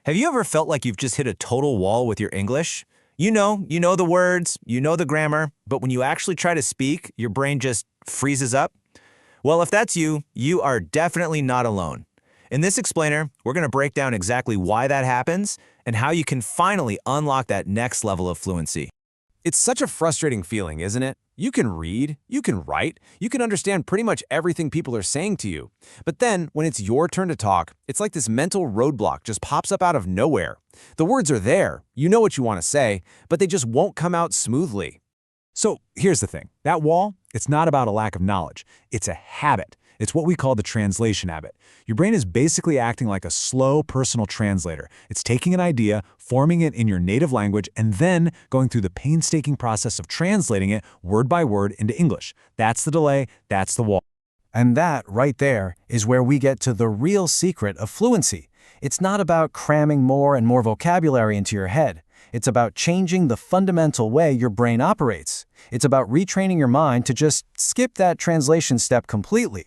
Have you ever felt like you've just hit a total wall with your English? You know the words, you know the grammar, but when you actually try to speak, your brain just freezes up? Well, if that's you, you are definitely not alone. In this explainer, we're going to break down exactly why that happens and how you can finally unlock that next level of fluency. It's such a frustrating feeling, isn't it? You can read, you can write, you can understand pretty much everything people are saying to you. But then, when it's your turn to talk, it's like this mental roadblock just pops up out of nowhere. The words are there, you know what you want to say, but they just won't come out smoothly. So here's the thing. That wall, it's not about a lack of knowledge. It's a habit. It's what we call the translation habit. Your brain is basically acting like a slow personal translator. It's taking an idea, forming it in your native language, and then going through the painstaking process of translating it word by word into English. That's the delay, that's the wall. And that, right there, is where we get to the real secret of fluency. It's not about cramming more and more vocabulary into your head. It's about changing the fundamental way your brain operates. It's about retraining your mind to just skip that translation step completely.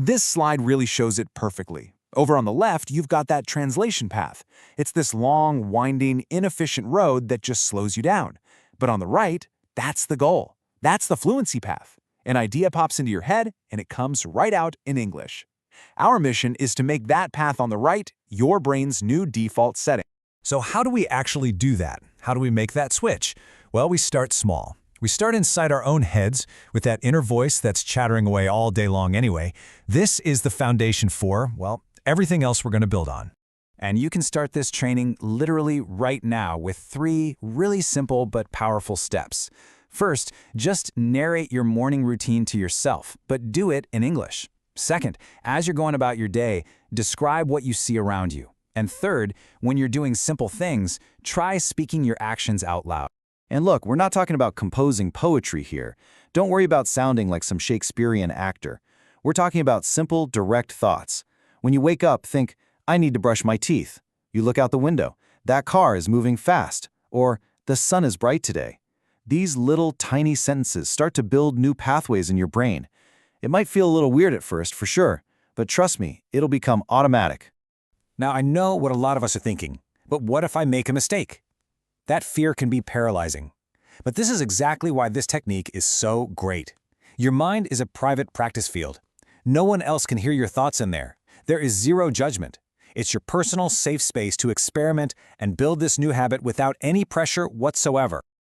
This slide really shows it perfectly. Over on the left, you've got that translation path. It's this long, winding, inefficient road that just slows you down. But on the right, that's the goal. That's the fluency path. An idea pops into your head, and it comes right out in English. Our mission is to make that path on the right your brain's new default setting. So how do we actually do that? How do we make that switch? Well, we start small. We start inside our own heads with that inner voice that's chattering away all day long anyway. This is the foundation for, well, everything else we're going to build on. And you can start this training literally right now with 3 really simple but powerful steps. First, just narrate your morning routine to yourself, but do it in English. Second, as you're going about your day, describe what you see around you. And third, when you're doing simple things, try speaking your actions out loud. And look, we're not talking about composing poetry here. Don't worry about sounding like some Shakespearean actor. We're talking about simple, direct thoughts. When you wake up, think, I need to brush my teeth. You look out the window. That car is moving fast. Or, the sun is bright today. These little, tiny sentences start to build new pathways in your brain. It might feel a little weird at first, for sure, but trust me, it'll become automatic. Now, I know what a lot of us are thinking, but what if I make a mistake? That fear can be paralyzing. But this is exactly why this technique is so great. Your mind is a private practice field. No one else can hear your thoughts in there. There is zero judgment. It's your personal, safe space to experiment and build this new habit without any pressure whatsoever.